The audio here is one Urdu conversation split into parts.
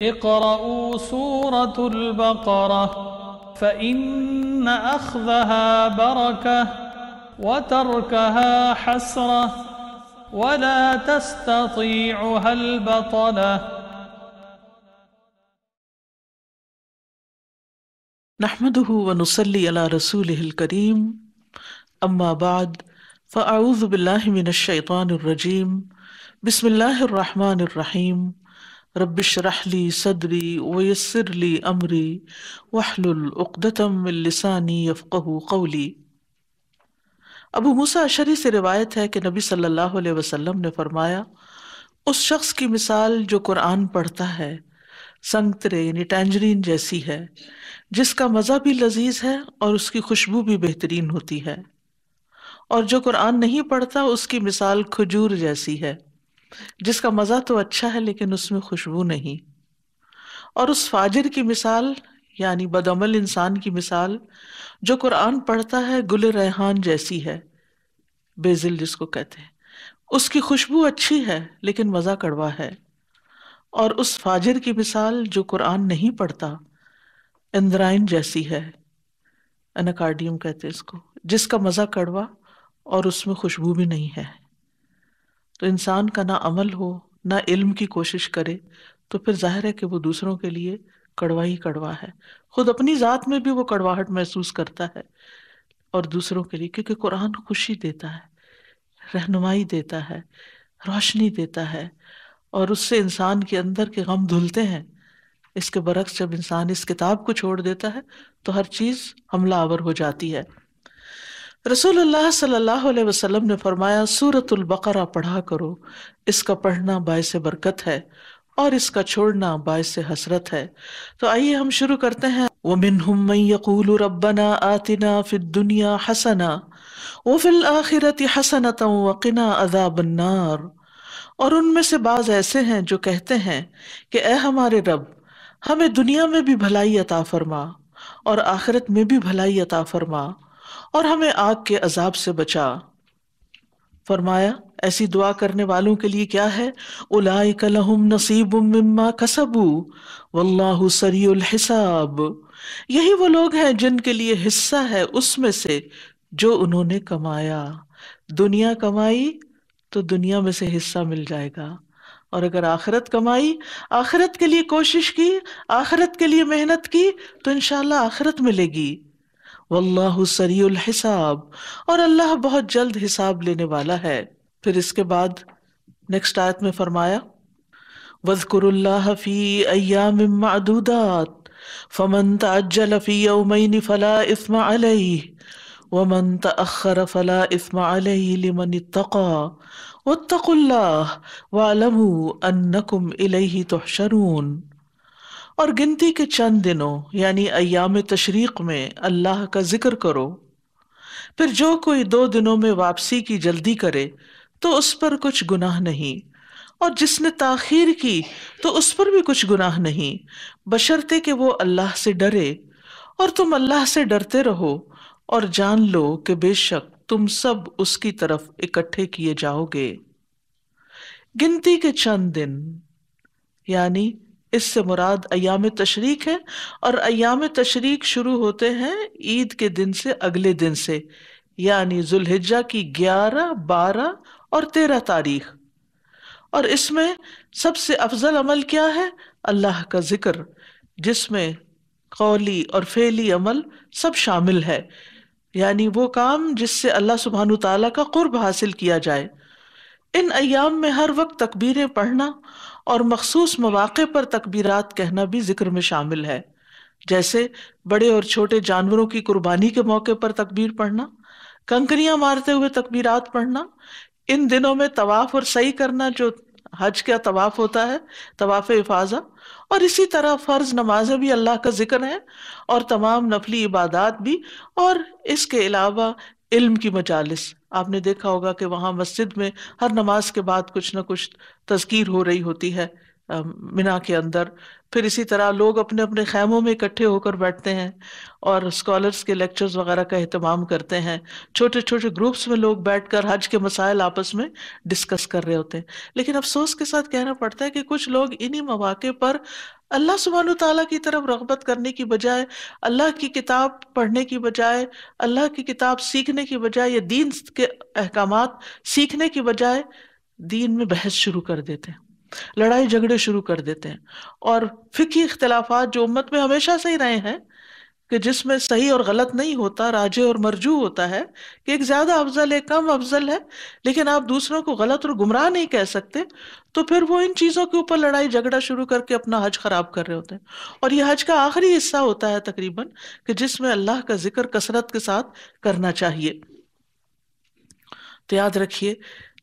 اقرأوا سورة البقرة فإن أخذها بركة وتركها حسرة ولا تستطيعها البطلة. نحمده ونصلي على رسوله الكريم اما بعد فاعوذ بالله من الشيطان الرجيم بسم الله الرحمن الرحيم رب اشرح لي صدري ويسر لي امري واحلل عقدة من لساني يفقهوا قولي۔ ابو موسیٰ اشعری سے روایت ہے کہ نبی صلی اللہ علیہ وسلم نے فرمایا، اس شخص کی مثال جو قرآن پڑھتا ہے سنگترے یعنی ٹینجرین جیسی ہے، جس کا مزہ بھی لذیذ ہے اور اس کی خوشبو بھی بہترین ہوتی ہے، اور جو قرآن نہیں پڑھتا اس کی مثال کھجور جیسی ہے، جس کا مزہ تو اچھا ہے لیکن اس میں خوشبو نہیں، اور اس فاجر کی مثال یعنی بدعمل انسان کی مثال جو قرآن پڑھتا ہے گل ریحان جیسی ہے، بیزل جس کو کہتے ہیں، اس کی خوشبو اچھی ہے لیکن مزہ کڑوا ہے، اور اس فاجر کی مثال جو قرآن نہیں پڑھتا اندرائن جیسی ہے، اناکارڈیم کہتے ہیں اس کو، جس کا مزہ کڑوا اور اس میں خوشبو بھی نہیں ہے۔ تو انسان کا نہ عمل ہو نہ علم کی کوشش کرے تو پھر ظاہر ہے کہ وہ دوسروں کے لیے کڑوا ہی کڑوا ہے، خود اپنی ذات میں بھی وہ کڑواہٹ محسوس کرتا ہے اور دوسروں کے لیے، کیونکہ قرآن خوشی دیتا ہے، رہنمائی دیتا ہے، روشنی دیتا ہے، اور اس سے انسان کے اندر کے غم دھلتے ہیں۔ اس کے برعکس جب انسان اس کتاب کو چھوڑ دیتا ہے تو ہر چیز حملہ آور ہو جاتی ہے۔ رسول اللہ صلی اللہ علیہ وسلم نے فرمایا، سورۃ البقرہ پڑھا کرو، اس کا پڑھنا باعث برکت ہے اور اس کا چھوڑنا باعث حسرت ہے۔ تو آئیے ہم شروع کرتے ہیں۔ وَمِنْهُمْ مَنْ يَقُولُ رَبَّنَا آتِنَا فِي الدُّنْيَا حَسَنَةً وَفِي الْآخِرَةِ حَسَنَةً وَقِنَا عَذَابَ النَّارِ، اور ان میں سے بعض ایسے ہیں جو کہتے ہیں کہ اے ہمارے رب، ہمیں دنیا میں بھی بھلائی عطا فرما اور آخرت میں بھی بھلائی عطا فرما اور ہمیں آگ کے عذاب سے بچا۔ فرمایا ایسی دعا کرنے والوں کے لیے کیا ہے، اولئک لہم نصیب مما کسبوا واللہ سریع الحساب، یہی وہ لوگ ہیں جن کے لیے حصہ ہے اس میں سے جو انہوں نے کمایا۔ دنیا کمائی تو دنیا میں سے حصہ مل جائے گا، اور اگر آخرت کمائی، آخرت کے لیے کوشش کی، آخرت کے لیے محنت کی تو انشاءاللہ آخرت ملے گی۔ واللہ سریع الحساب، اور اللہ بہت جلد حساب لینے والا ہے۔ پھر اس کے بعد نیکسٹ آیت میں فرمایا، وَاذْكُرُوا اللَّهَ فِي أَيَّامٍ مَّعْدُودَاتٍ فَمَن تَعَجَّلَ فِي يَوْمَيْنِ فَلَا إِثْمَ عَلَيْهِ وَمَن تَأَخَّرَ فَلَا إِثْمَ عَلَيْهِ لِمَنِ اتَّقَىٰ وَاتَّقُوا اللَّهَ وَاعْلَمُوا أَنَّكُمْ إِلَيْهِ تُحْشَرُونَ، اور گنتی کے چند دنوں یعنی ایام تشریق میں اللہ کا ذکر کرو، پھر جو کوئی 2 دنوں میں واپسی کی جلدی کرے تو اس پر کچھ گناہ نہیں، اور جس نے تاخیر کی تو اس پر بھی کچھ گناہ نہیں، بشرطے کہ وہ اللہ سے ڈرے، اور تم اللہ سے ڈرتے رہو اور جان لو کہ بے شک تم سب اس کی طرف اکٹھے کیے جاؤ گے۔ گنتی کے چند دن یعنی اس سے مراد ایام تشریق ہے، اور ایام تشریق شروع ہوتے ہیں عید کے دن سے اگلے دن سے، یعنی ذوالحجہ کی 11، 12 اور 13 تاریخ۔ اور اس میں سب سے افضل عمل کیا ہے؟ اللہ کا ذکر، جس میں قولی اور فعلی عمل سب شامل ہے، یعنی وہ کام جس سے اللہ سبحانہ تعالیٰ کا قرب حاصل کیا جائے۔ ان ایام میں ہر وقت تکبیریں پڑھنا اور مخصوص مواقع پر تکبیرات کہنا بھی ذکر میں شامل ہے، جیسے بڑے اور چھوٹے جانوروں کی قربانی کے موقع پر تکبیر پڑھنا، کنکریاں مارتے ہوئے تکبیرات پڑھنا، ان دنوں میں طواف اور سعی کرنا جو حج کا طواف ہوتا ہے، طواف افاضہ، اور اسی طرح فرض نمازیں بھی اللہ کا ذکر ہے، اور تمام نفلی عبادات بھی، اور اس کے علاوہ علم کی مجالس۔ آپ نے دیکھا ہوگا کہ وہاں مسجد میں ہر نماز کے بعد کچھ نہ کچھ تذکیر ہو رہی ہوتی ہے منا کے اندر، پھر اسی طرح لوگ اپنے اپنے خیموں میں اکٹھے ہو کر بیٹھتے ہیں اور اسکالرس کے لیکچرز وغیرہ کا اہتمام کرتے ہیں، چھوٹے چھوٹے گروپس میں لوگ بیٹھ کر حج کے مسائل آپس میں ڈسکس کر رہے ہوتے ہیں۔ لیکن افسوس کے ساتھ کہنا پڑتا ہے کہ کچھ لوگ انہی مواقع پر اللہ سبحانہ تعالیٰ کی طرف رغبت کرنے کی بجائے، اللہ کی کتاب پڑھنے کی بجائے، اللہ کی کتاب سیکھنے کی بجائے یا دین کے احکامات سیکھنے کی بجائے دین میں بحث شروع کر دیتے ہیں، لڑائی جھگڑے شروع کر دیتے ہیں، اور فقہی اختلافات جو امت میں ہمیشہ سے ہی رہے ہیں کہ جس میں صحیح اور غلط نہیں ہوتا، راجح اور مرجوح ہوتا ہے، کہ ایک زیادہ افضل ہے، کم افضل ہے، لیکن آپ دوسروں کو غلط اور گمراہ نہیں کہہ سکتے، تو پھر وہ ان چیزوں کے اوپر لڑائی جھگڑا شروع کر کے اپنا حج خراب کر رہے ہوتے ہیں۔ اور یہ حج کا آخری حصہ ہوتا ہے تقریباً، کہ جس میں اللہ کا ذکر کثرت کے ساتھ کرنا چاہیے۔ تو یاد رکھیے،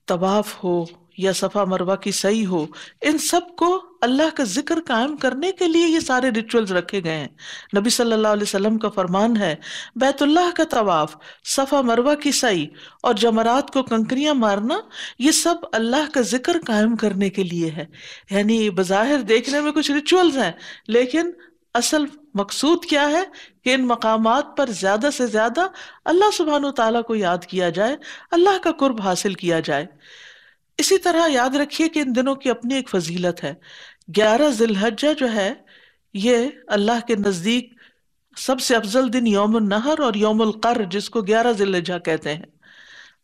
طواف ہو یا صفا مروہ کی سعی ہو، ان سب کو اللہ کا ذکر قائم کرنے کے لیے یہ سارے ریچولز رکھے گئے ہیں۔ نبی صلی اللہ علیہ وسلم کا فرمان ہے، بیت اللہ کا طواف، صفا مروہ کی سعی اور جمرات کو کنکریاں مارنا، یہ سب اللہ کا ذکر قائم کرنے کے لیے ہے۔ یعنی بظاہر دیکھنے میں کچھ ریچولز ہیں، لیکن اصل مقصود کیا ہے کہ ان مقامات پر زیادہ سے زیادہ اللہ سبحانہ تعالیٰ کو یاد کیا جائے، اللہ کا قرب حاصل کیا جائے۔ اسی طرح یاد رکھیے کہ ان دنوں کی اپنی ایک فضیلت ہے۔ 11 ذی الحجہ جو ہے، یہ اللہ کے نزدیک سب سے افضل دن یوم النحر اور یوم القر، جس کو 11 ذی الحجہ کہتے ہیں۔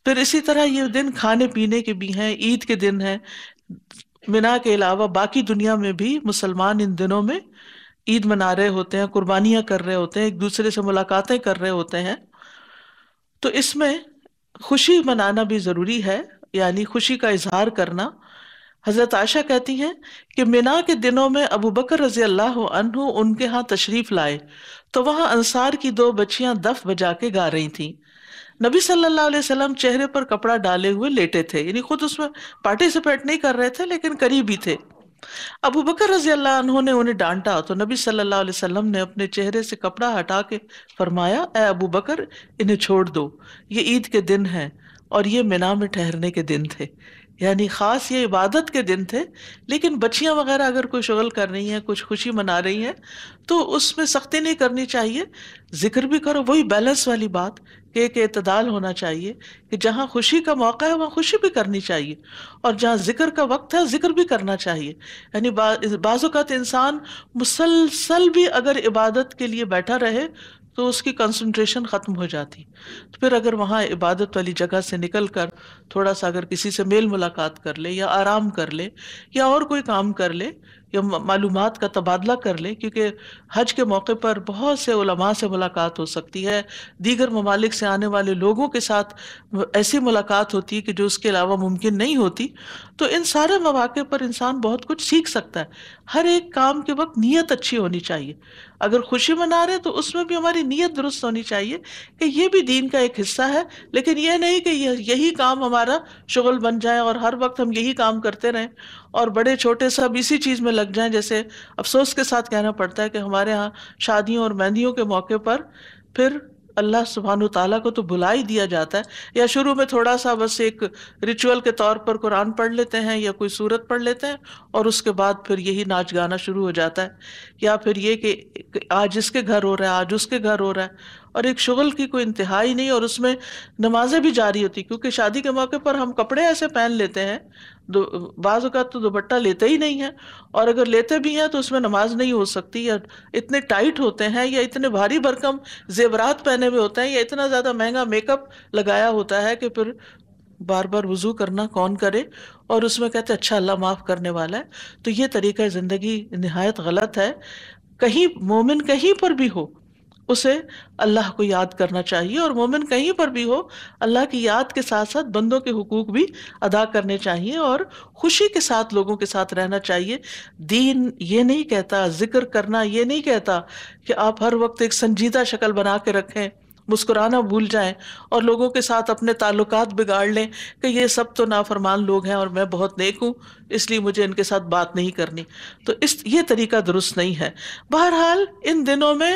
پھر اسی طرح یہ دن کھانے پینے کے بھی ہیں، عید کے دن ہیں۔ منا کے علاوہ باقی دنیا میں بھی مسلمان ان دنوں میں عید منا رہے ہوتے ہیں، قربانیاں کر رہے ہوتے ہیں، ایک دوسرے سے ملاقاتیں کر رہے ہوتے ہیں۔ تو اس میں خوشی منانا بھی ضروری ہے، یعنی خوشی کا اظہار کرنا۔ حضرت عائشہ کہتی ہیں کہ منا کے دنوں میں ابو بکر رضی اللہ عنہ ان کے ہاں تشریف لائے تو وہاں انصار کی 2 بچیاں دف بجا کے گا رہی تھیں۔ نبی صلی اللہ علیہ وسلم چہرے پر کپڑا ڈالے ہوئے لیٹے تھے، یعنی خود اس میں پارٹیسپیٹ نہیں کر رہے تھے لیکن قریب ہی تھے۔ ابو بکر رضی اللہ عنہ نے انہیں ڈانٹا تو نبی صلی اللہ علیہ وسلم نے اپنے چہرے سے کپڑا ہٹا کے فرمایا، اے ابو بکر، انہیں چھوڑ دو، یہ عید کے دن ہیں اور یہ منا میں ٹھہرنے کے دن تھے۔ یعنی خاص یہ عبادت کے دن تھے، لیکن بچیاں وغیرہ اگر کوئی شغل کر رہی ہیں، کچھ خوشی منا رہی ہیں، تو اس میں سختی نہیں کرنی چاہیے، ذکر بھی کرو، وہی بیلنس والی بات کہ ایک اعتدال ہونا چاہیے کہ جہاں خوشی کا موقع ہے وہاں خوشی بھی کرنی چاہیے، اور جہاں ذکر کا وقت ہے ذکر بھی کرنا چاہیے۔ یعنی بعض اوقات انسان مسلسل بھی اگر عبادت کے لیے بیٹھا رہے تو اس کی کنسنٹریشن ختم ہو جاتی، تو پھر اگر وہاں عبادت والی جگہ سے نکل کر تھوڑا سا اگر کسی سے میل ملاقات کر لے یا آرام کر لے یا اور کوئی کام کر لے یا معلومات کا تبادلہ کر لے، کیونکہ حج کے موقع پر بہت سے علماء سے ملاقات ہو سکتی ہے، دیگر ممالک سے آنے والے لوگوں کے ساتھ ایسی ملاقات ہوتی ہے کہ جو اس کے علاوہ ممکن نہیں ہوتی، تو ان سارے مواقع پر انسان بہت کچھ سیکھ سکتا ہے۔ ہر ایک کام کے وقت نیت اچھی ہونی چاہیے، اگر خوشی منا رہے تو اس میں بھی ہماری نیت درست ہونی چاہیے کہ یہ بھی دین کا ایک حصہ ہے، لیکن یہ نہیں کہ یہی کام ہمارا شغل بن جائے اور ہر وقت ہم یہی کام کرتے رہیں اور بڑے چھوٹے سب اسی چیز میں لگ جائیں۔ جیسے افسوس کے ساتھ کہنا پڑتا ہے کہ ہمارے ہاں شادیوں اور مہندیوں کے موقع پر پھر اللہ سبحانہ تعالیٰ کو تو بھلا ہی دیا جاتا ہے، یا شروع میں تھوڑا سا بس ایک ریچول کے طور پر قرآن پڑھ لیتے ہیں یا کوئی سورت پڑھ لیتے ہیں، اور اس کے بعد پھر یہی ناچ گانا شروع ہو جاتا ہے، یا پھر یہ کہ آج اس کے گھر ہو رہا ہے، آج اس کے گھر ہو رہا ہے، اور ایک شغل کی کوئی انتہائی نہیں، اور اس میں نمازیں بھی جاری ہوتی، کیونکہ شادی کے موقع پر ہم کپڑے ایسے پہن لیتے ہیں، بعض اوقات تو دوپٹہ لیتے ہی نہیں ہیں، اور اگر لیتے بھی ہیں تو اس میں نماز نہیں ہو سکتی، یا اتنے ٹائٹ ہوتے ہیں، یا اتنے بھاری بھرکم زیورات پہنے ہوئے ہوتے ہیں، یا اتنا زیادہ مہنگا میک اپ لگایا ہوتا ہے کہ پھر بار بار وضو کرنا کون کرے، اور اس میں کہتے اچھا اللہ معاف کرنے والا ہے۔ تو یہ طریقہ زندگی نہایت غلط ہے۔ کہیں مومن کہیں پر بھی ہو اسے اللہ کو یاد کرنا چاہیے، اور مومن کہیں پر بھی ہو اللہ کی یاد کے ساتھ ساتھ بندوں کے حقوق بھی ادا کرنے چاہیے، اور خوشی کے ساتھ لوگوں کے ساتھ رہنا چاہیے۔ دین یہ نہیں کہتا، ذکر کرنا یہ نہیں کہتا کہ آپ ہر وقت ایک سنجیدہ شکل بنا کے رکھیں، مسکرانا بھول جائیں اور لوگوں کے ساتھ اپنے تعلقات بگاڑ لیں کہ یہ سب تو نافرمان لوگ ہیں اور میں بہت نیک ہوں اس لیے مجھے ان کے ساتھ بات نہیں کرنی، تو یہ طریقہ درست نہیں ہے۔ بہرحال ان دنوں میں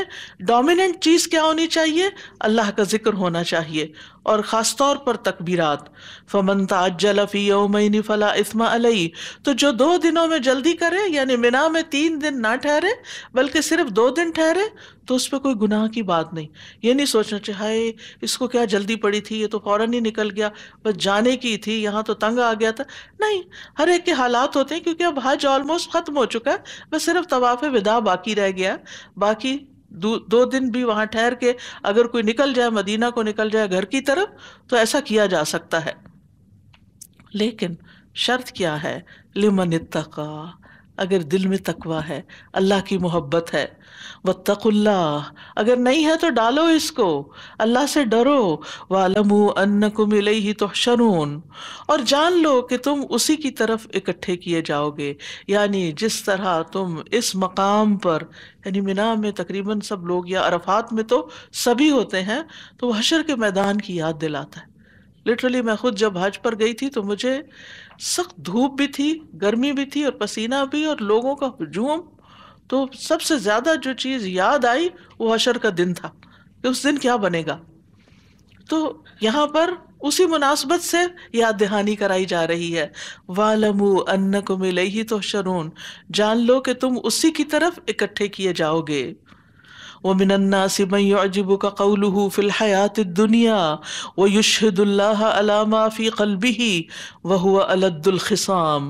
ڈومیننٹ چیز کیا ہونی چاہیے؟ اللہ کا ذکر ہونا چاہیے، اور خاص طور پر تکبیرات۔ فمن تعجل فی یومین فلا اثم علیہ، تو جو 2 دنوں میں جلدی کرے، یعنی منا میں 3 دن نہ ٹھہرے بلکہ صرف 2 دن ٹھہرے، تو اس پہ کوئی گناہ کی بات نہیں۔ یہ نہیں سوچنا سوچے ہائے اس کو کیا جلدی پڑی تھی، یہ تو فوراً ہی نکل گیا، بس جانے کی تھی، یہاں تو تنگ آ گیا تھا. نہیں، ہر ایک کے حالات ہوتے ہیں، کیونکہ اب حج آلموسٹ ختم ہو چکا ہے، بس صرف طواف وداع باقی رہ گیا. باقی 2 دن بھی وہاں ٹھہر کے اگر کوئی نکل جائے، مدینہ کو نکل جائے گھر کی طرف، تو ایسا کیا جا سکتا ہے. لیکن شرط کیا ہے؟ لمن اتقا، اگر دل میں تقوی ہے، اللہ کی محبت ہے. واتقوا اللہ، اگر نہیں ہے تو ڈالو اس کو، اللہ سے ڈرو. وَاعْلَمُوا أَنَّكُمْ إِلَيْهِ تُحْشَرُونَ، اور جان لو کہ تم اسی کی طرف اکٹھے کیے جاؤ گے. یعنی جس طرح تم اس مقام پر، یعنی مینا میں تقریباً سب لوگ، یا عرفات میں تو سبھی ہوتے ہیں، تو وہ حشر کے میدان کی یاد دلاتا ہے. لٹرلی میں خود جب حج پر گئی تھی تو مجھے سخت دھوپ بھی تھی، گرمی بھی تھی، اور پسینہ بھی، اور لوگوں کا ہجوم. تو سب سے زیادہ جو چیز یاد آئی وہ حشر کا دن تھا کہ اس دن کیا بنے گا. تو یہاں پر اسی مناسبت سے یاد دہانی کرائی جا رہی ہے. وَاعْلَمُوا أَنَّكُمْ إِلَيْهِ تُحْشَرُونَ، جان لو کہ تم اسی کی طرف اکٹھے کیے جاؤ گے. وَمِنَ النَّاسِ مَن يُعْجِبُكَ قَوْلُهُ فِي الْحَيَاةِ الدُّنْيَا وَيُشْهِدُ اللَّهَ عَلَى مَا فِي قَلْبِهِ وَهُوَ أَلَدُّ الْخِصَامِ،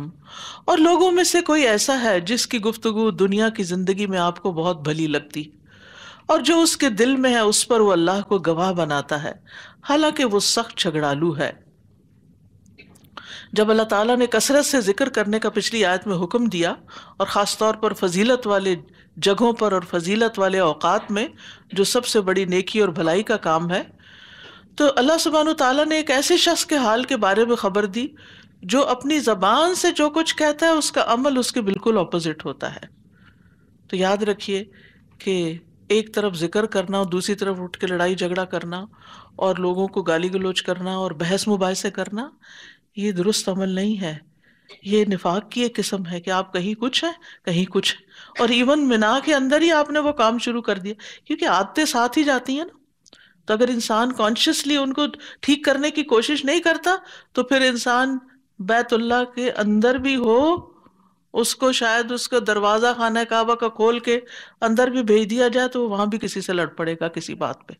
اور لوگوں میں سے کوئی ایسا ہے جس کی گفتگو دنیا کی زندگی میں آپ کو بہت بھلی لگتی، اور جو اس کے دل میں ہے اس پر وہ اللہ کو گواہ بناتا ہے، حالانکہ وہ سخت جھگڑالو ہے. جب اللہ تعالیٰ نے کثرت سے ذکر کرنے کا پچھلی آیت میں حکم دیا، اور خاص طور پر فضیلت والے جگہوں پر اور فضیلت والے اوقات میں، جو سب سے بڑی نیکی اور بھلائی کا کام ہے، تو اللہ سبحانہ وتعالیٰ نے ایک ایسے شخص کے حال کے بارے میں خبر دی جو اپنی زبان سے جو کچھ کہتا ہے اس کا عمل اس کے بالکل اپوزٹ ہوتا ہے. تو یاد رکھیے کہ ایک طرف ذکر کرنا اور دوسری طرف اٹھ کے لڑائی جھگڑا کرنا اور لوگوں کو گالی گلوچ کرنا اور بحث مباحثے کرنا، یہ درست عمل نہیں ہے. یہ نفاق کی ایک قسم ہے کہ آپ کہیں کچھ ہیں کہیں کچھ ہیں. اور ایون مینا کے اندر ہی آپ نے وہ کام شروع کر دیا، کیونکہ عادتیں ساتھ ہی جاتی ہیں نا. تو اگر انسان کانشیسلی ان کو ٹھیک کرنے کی کوشش نہیں کرتا تو پھر انسان بیت اللہ کے اندر بھی ہو، اس کو شاید اس کا دروازہ خانہ کعبہ کا کھول کے اندر بھی بھیج دیا جائے تو وہاں بھی کسی سے لڑ پڑے گا کسی بات پہ،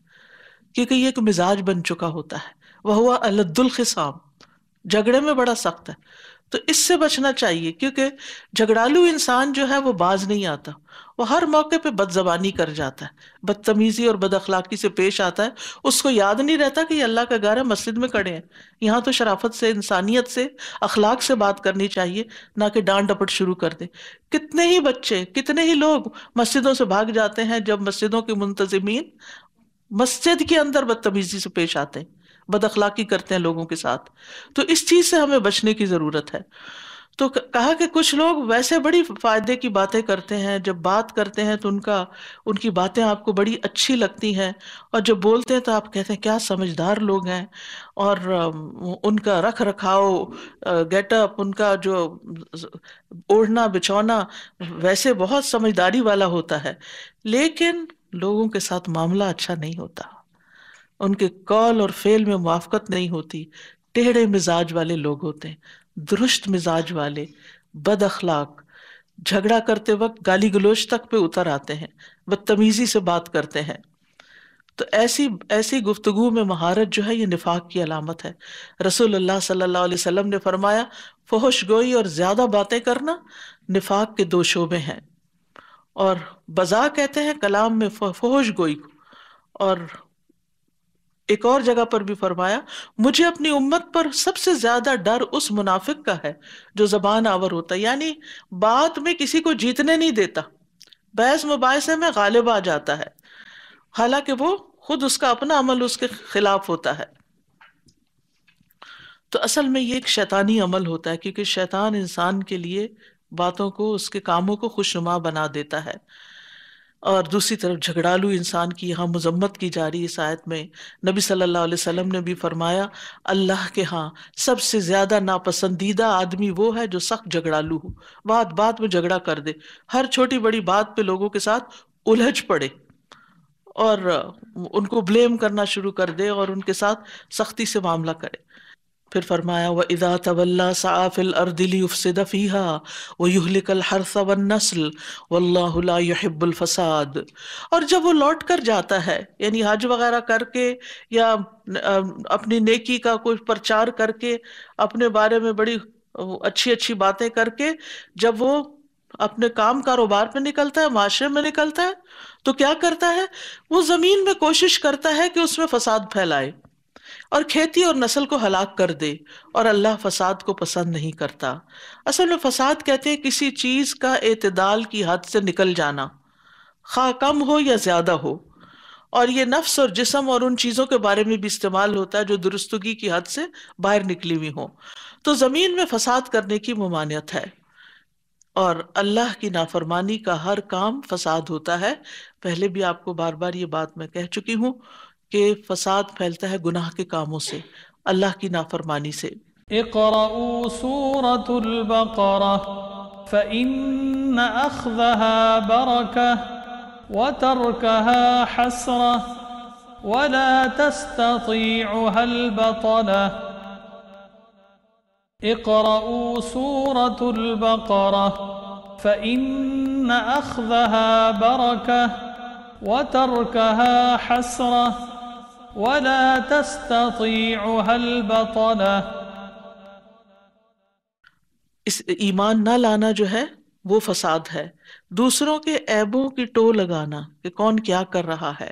کیونکہ یہ ایک مزاج بن چکا ہوتا ہے. وَهُوَ أَلَدُّ الْخِصَامِ، جھگڑے میں بڑا سخت ہے. تو اس سے بچنا چاہیے، کیونکہ جھگڑالو انسان جو ہے وہ باز نہیں آتا، وہ ہر موقع پہ بد زبانی کر جاتا ہے، بدتمیزی اور بد اخلاقی سے پیش آتا ہے. اس کو یاد نہیں رہتا کہ یہ اللہ کا گھر ہے، مسجد میں کھڑے ہیں. یہاں تو شرافت سے، انسانیت سے، اخلاق سے بات کرنی چاہیے، نہ کہ ڈانٹ ڈپٹ شروع کر دے. کتنے ہی بچے، کتنے ہی لوگ مسجدوں سے بھاگ جاتے ہیں جب مسجدوں کے منتظمین مسجد کے اندر بدتمیزی سے پیش آتے ہیں، بد اخلاقی کرتے ہیں لوگوں کے ساتھ. تو اس چیز سے ہمیں بچنے کی ضرورت ہے. تو کہا کہ کچھ لوگ ویسے بڑی فائدے کی باتیں کرتے ہیں، جب بات کرتے ہیں تو ان کی باتیں آپ کو بڑی اچھی لگتی ہیں، اور جب بولتے ہیں تو آپ کہتے ہیں کیا سمجھدار لوگ ہیں. اور ان کا رکھ رکھاؤ، گیٹ اپ، ان کا جو اوڑھنا بچھونا ویسے بہت سمجھداری والا ہوتا ہے، لیکن لوگوں کے ساتھ معاملہ اچھا نہیں ہوتا، ان کے قول اور فعل میں موافقت نہیں ہوتی. ٹیڑھے مزاج والے لوگ ہوتے ہیں، درست مزاج والے، بد اخلاق، جھگڑا کرتے وقت گالی گلوچ تک پہ اتر آتے ہیں، بدتمیزی سے بات کرتے ہیں. تو ایسی گفتگو میں مہارت جو ہے یہ نفاق کی علامت ہے. رسول اللہ صلی اللہ علیہ وسلم نے فرمایا فحش گوئی اور زیادہ باتیں کرنا نفاق کے 2 شعبے ہیں. اور بذا کہتے ہیں کلام میں فحش گوئی کو. اور ایک اور جگہ پر بھی فرمایا مجھے اپنی امت پر سب سے زیادہ ڈر اس منافق کا ہے جو زبان آور ہوتا ہے، یعنی بات میں کسی کو جیتنے نہیں دیتا، بحث مباحثے میں غالب آ جاتا ہے، حالانکہ وہ خود اس کا اپنا عمل اس کے خلاف ہوتا ہے. تو اصل میں یہ ایک شیطانی عمل ہوتا ہے، کیونکہ شیطان انسان کے لیے باتوں کو، اس کے کاموں کو خوشنما بنا دیتا ہے. اور دوسری طرف جھگڑالو انسان کی یہاں مذمت کی جا رہی ہے. اس آیت میں نبی صلی اللہ علیہ وسلم نے بھی فرمایا اللہ کے ہاں سب سے زیادہ ناپسندیدہ آدمی وہ ہے جو سخت جھگڑالو ہو، بات بات میں جھگڑا کر دے، ہر چھوٹی بڑی بات پہ لوگوں کے ساتھ الجھ پڑے اور ان کو بلیم کرنا شروع کر دے اور ان کے ساتھ سختی سے معاملہ کرے. پھر فرمایا وَإِذَا تَوَلَّى سَعَى فِي الْأَرْضِ لِيُفْسِدَ فِيهَا وَيُهْلِكَ الْحَرْثَ وَالنَّسْلَ وَاللَّهُ لَا يُحِبُّ الْفَسَادَ. اور جب وہ لوٹ کر جاتا ہے یعنی حج وغیرہ کر کے یا اپنی نیکی کا کوئی پرچار کر کے اپنے بارے میں بڑی اچھی اچھی باتیں کر کے جب وہ اپنے کام کاروبار میں نکلتا ہے، معاشرے میں نکلتا ہے، تو کیا کرتا ہے؟ وہ زمین میں کوشش کرتا ہے کہ اس میں فساد پھیلائے اور کھیتی اور نسل کو ہلاک کر دے، اور اللہ فساد کو پسند نہیں کرتا. اصل میں فساد کہتے ہیں کسی چیز کا اعتدال کی حد سے نکل جانا، خواہ کم ہو یا زیادہ ہو، اور یہ نفس اور جسم اور ان چیزوں کے بارے میں بھی استعمال ہوتا ہے جو درستگی کی حد سے باہر نکلی ہوئی ہوں. تو زمین میں فساد کرنے کی ممانعت ہے، اور اللہ کی نافرمانی کا ہر کام فساد ہوتا ہے. پہلے بھی آپ کو بار بار یہ بات میں کہہ چکی ہوں کہ فساد پھیلتا ہے گناہ کے کاموں سے، اللہ کی نافرمانی سے. اقرأوا سورة البقرة فإن أخذها بركة وتركها حسرة ولا تستطيعها البطلة. اقرأوا سورة البقرة فإن أخذها بركة وتركها حسرة ولا تستطيعها البطلة. اس ایمان نہ لانا جو ہے وہ فساد ہے، دوسروں کے عیبوں کی ٹو لگانا کہ کون کیا کر رہا ہے.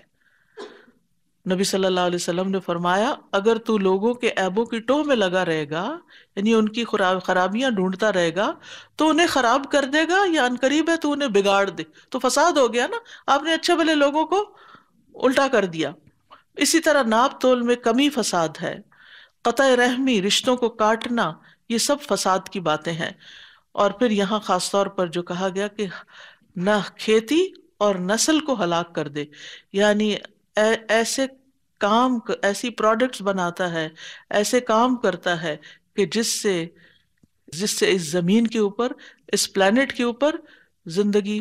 نبی صلی اللہ علیہ وسلم نے فرمایا اگر تو لوگوں کے عیبوں کی ٹو میں لگا رہے گا، یعنی ان کی خرابیاں ڈھونڈتا رہے گا، تو انہیں خراب کر دے گا یا عنقریب ہے تو انہیں بگاڑ دے، تو فساد ہو گیا نا. آپ نے اچھے بھلے لوگوں کو الٹا کر دیا. اسی طرح ناپ تول میں کمی فساد ہے، قطع رحمی، رشتوں کو کاٹنا، یہ سب فساد کی باتیں ہیں. اور پھر یہاں خاص طور پر جو کہا گیا کہ نہ کھیتی اور نسل کو ہلاک کر دے، یعنی ایسے کام، ایسی پروڈکٹس بناتا ہے، ایسے کام کرتا ہے کہ جس سے اس زمین کے اوپر، اس پلانٹ کے اوپر زندگی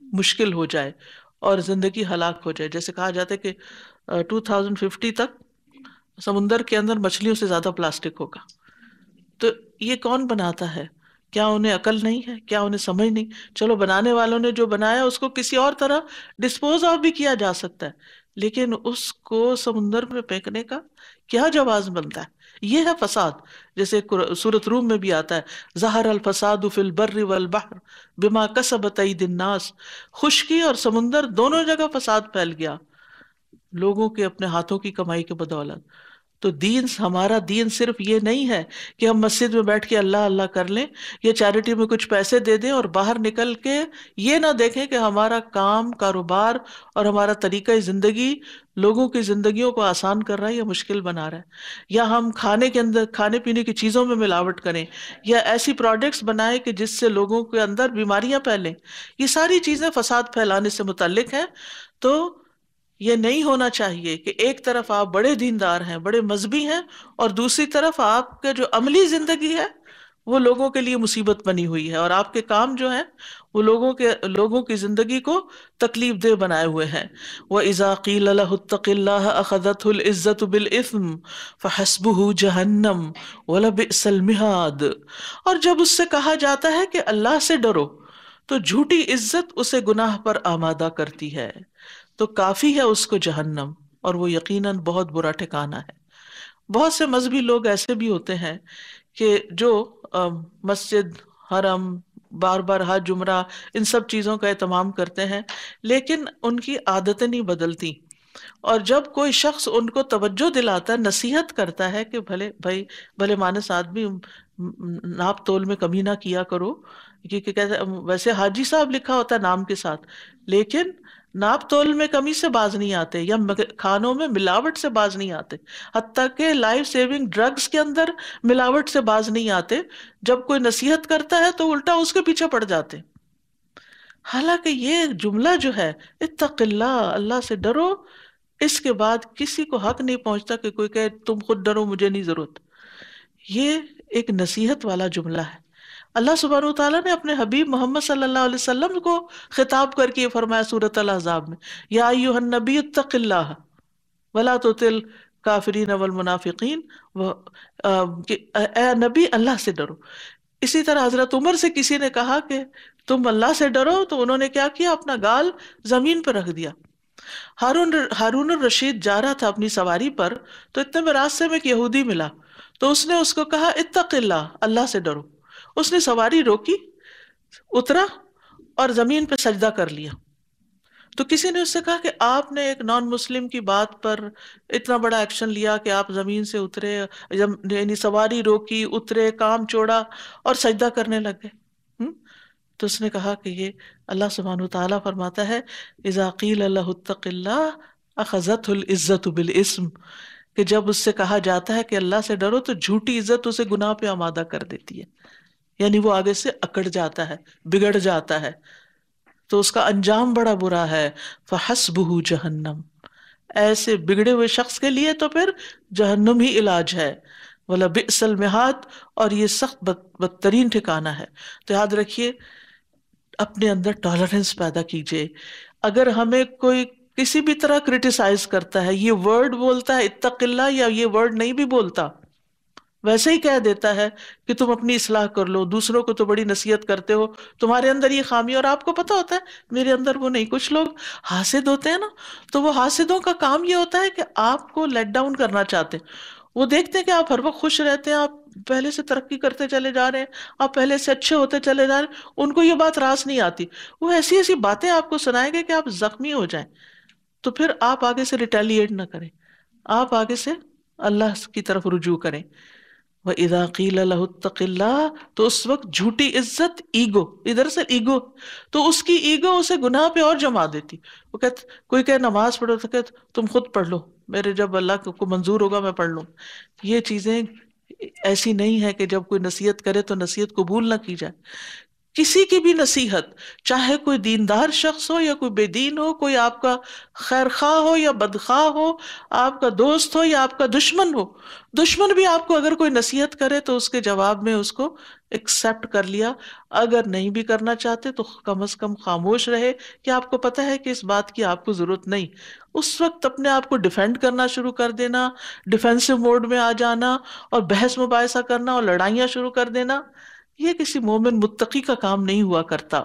مشکل ہو جائے اور زندگی ہلاک ہو جائے. جیسے کہا جاتا ہے کہ 2050 تک سمندر کے اندر مچھلیوں سے زیادہ پلاسٹک ہوگا. تو یہ کون بناتا ہے؟ کیا انہیں عقل نہیں ہے؟ کیا انہیں سمجھ نہیں؟ چلو بنانے والوں نے جو بنایا اس کو کسی اور طرح ڈسپوز آف بھی کیا جا سکتا ہے، لیکن اس کو سمندر میں پھینکنے کا کیا جواز بنتا ہے؟ یہ ہے فساد. جیسے سورۃ روم میں بھی آتا ہے ظہر الفساد فی البر والبحر بما کسبت ایدی الناس. خشکی اور سمندر دونوں جگہ فساد پھیل گیا لوگوں کے اپنے ہاتھوں کی کمائی کے بدولت. تو دین، ہمارا دین صرف یہ نہیں ہے کہ ہم مسجد میں بیٹھ کے اللہ اللہ کر لیں یا چیریٹی میں کچھ پیسے دے دیں اور باہر نکل کے یہ نہ دیکھیں کہ ہمارا کام، کاروبار اور ہمارا طریقہ زندگی لوگوں کی زندگیوں کو آسان کر رہا ہے یا مشکل بنا رہا ہے، یا ہم کھانے کے اندر، کھانے پینے کی چیزوں میں ملاوٹ کریں یا ایسی پروڈکٹس بنائیں کہ جس سے لوگوں کے اندر بیماریاں پھیلیں. یہ ساری چیزیں فساد پھیلانے سے متعلق ہیں. تو یہ نہیں ہونا چاہیے کہ ایک طرف آپ بڑے دیندار ہیں، بڑے مذہبی ہیں، اور دوسری طرف آپ کے جو عملی زندگی ہے وہ لوگوں کے لیے مصیبت بنی ہوئی ہے، اور آپ کے کام جو ہیں وہ لوگوں کی زندگی کو تکلیف دہ بنائے ہوئے ہیں. وَإِذَا قِيلَ لَهُ اتَّقِ اللَّهَ أَخَذَتْهُ الْعِزَّةُ بِالْإِثْمِ فَحَسْبُهُ جَهَنَّمُ وَلَبِئْسَ الْمِهَادُ. اور جب اس سے کہا جاتا ہے کہ اللہ سے ڈرو تو جھوٹی عزت اسے گناہ پر آمادہ کرتی ہے، تو کافی ہے اس کو جہنم، اور وہ یقیناً بہت برا ٹھکانہ ہے. بہت سے مذہبی لوگ ایسے بھی ہوتے ہیں کہ جو مسجد، حرم، بار بار حج، عمرہ، ان سب چیزوں کا اہتمام کرتے ہیں، لیکن ان کی عادتیں نہیں بدلتی. اور جب کوئی شخص ان کو توجہ دلاتا ہے، نصیحت کرتا ہے کہ بھلے مانس آدمی ناپ تول میں کمی نہ کیا کرو، کیونکہ کہتے ویسے حاجی صاحب لکھا ہوتا ہے نام کے ساتھ، لیکن ناپ تول میں کمی سے باز نہیں آتے یا کھانوں میں ملاوٹ سے باز نہیں آتے، حتیٰ کہ لائف سیونگ ڈرگز کے اندر ملاوٹ سے باز نہیں آتے. جب کوئی نصیحت کرتا ہے تو الٹا اس کے پیچھے پڑ جاتے. حالانکہ یہ جملہ جو ہے اتق اللہ، اللہ سے ڈرو، اس کے بعد کسی کو حق نہیں پہنچتا کہ کوئی کہے تم خود ڈرو، مجھے نہیں ضرورت. یہ ایک نصیحت والا جملہ ہے. اللہ سبحانہ وتعالیٰ نے اپنے حبیب محمد صلی اللہ علیہ وسلم کو خطاب کر کے یہ فرمایا سورۃ الاحزاب میں، یا ایھا النبی اتق اللہ ولا تطع کافرین والمنافقین کہ اے نبی اللہ سے ڈرو. اسی طرح حضرت عمر سے کسی نے کہا کہ تم اللہ سے ڈرو، تو انہوں نے کیا کیا؟ اپنا گال زمین پہ رکھ دیا. ہارون الرشید جا رہا تھا اپنی سواری پر، تو اتنے میں راستے میں ایک یہودی ملا، تو اس نے اس کو کہا اتق اللہ، اللہ سے ڈرو. اس نے سواری روکی، اترا اور زمین پہ سجدہ کر لیا. تو کسی نے اس سے کہا کہ آپ نے ایک نان مسلم کی بات پر اتنا بڑا ایکشن لیا کہ آپ زمین سے اترے، یعنی سواری روکی، اترے، کام چھوڑا اور سجدہ کرنے لگ گئے. تو اس نے کہا کہ یہ اللہ سبحانہ وتعالیٰ فرماتا ہے اذا قیل له اتق اللہ اخذته العزت بالاسم، کہ جب اس سے کہا جاتا ہے کہ اللہ سے ڈرو تو جھوٹی عزت اسے گناہ پہ آمادہ کر دیتی ہے، یعنی وہ آگے سے اکڑ جاتا ہے، بگڑ جاتا ہے، تو اس کا انجام بڑا برا ہے. فحسبہ جہنم، ایسے بگڑے ہوئے شخص کے لیے تو پھر جہنم ہی علاج ہے. وَلَبِئْسَ الْمِہَادُ، اور یہ سخت بدترین ٹھکانہ ہے. تو یاد رکھیے اپنے اندر ٹالرنس پیدا کیجیے. اگر ہمیں کوئی کسی بھی طرح کرٹیسائز کرتا ہے، یہ ورڈ بولتا ہے اتق اللہ یا یہ ورڈ نہیں بھی بولتا، ویسے ہی کہہ دیتا ہے کہ تم اپنی اصلاح کر لو، دوسروں کو تو بڑی نصیحت کرتے ہو، تمہارے اندر یہ خامی اور آپ کو پتا ہوتا ہے میرے اندر وہ نہیں. کچھ لوگ حاسد ہوتے ہیں نا، تو وہ حاسدوں کا کام یہ ہوتا ہے کہ آپ کو لیٹ ڈاؤن کرنا چاہتے ہیں. وہ دیکھتے ہیں کہ آپ ہر وقت خوش رہتے ہیں، آپ پہلے سے ترقی کرتے چلے جا رہے ہیں، آپ پہلے سے اچھے ہوتے چلے جا رہے ہیں، ان کو یہ بات راس نہیں آتی. وہ ایسی ایسی باتیں آپ کو سنائیں گے کہ آپ زخمی ہو جائیں. تو پھر آپ آگے سے ریٹیلیٹ نہ کریں، آپ آگے سے اللہ کی طرف رجوع کریں. وَإِذَا قِيلَ لَهُ اتَّقِ اللَّهِ، تو اس وقت جھوٹی عزت، ایگو، ادھر سے ایگو، تو اس کی ایگو اسے گناہ پہ اور جما دیتی. وہ کہتے، کوئی کہ نماز پڑھو تو کہتے تم خود پڑھ لو، میرے جب اللہ کو منظور ہوگا میں پڑھ لوں. یہ چیزیں ایسی نہیں ہے کہ جب کوئی نصیحت کرے تو نصیحت قبول نہ کی جائے. کسی کی بھی نصیحت، چاہے کوئی دیندار شخص ہو یا کوئی بے دین ہو، کوئی آپ کا خیر خواہ ہو یا بدخواہ ہو، آپ کا دوست ہو یا آپ کا دشمن ہو، دشمن بھی آپ کو اگر کوئی نصیحت کرے تو اس کے جواب میں اس کو ایکسپٹ کر لیا. اگر نہیں بھی کرنا چاہتے تو کم از کم خاموش رہے کہ آپ کو پتہ ہے کہ اس بات کی آپ کو ضرورت نہیں. اس وقت اپنے آپ کو ڈیفینڈ کرنا شروع کر دینا، ڈیفینسو موڈ میں آ جانا اور بحث مباحثہ کرنا اور لڑائیاں شروع کر دینا، یہ کسی مومن متقی کا کام نہیں ہوا کرتا.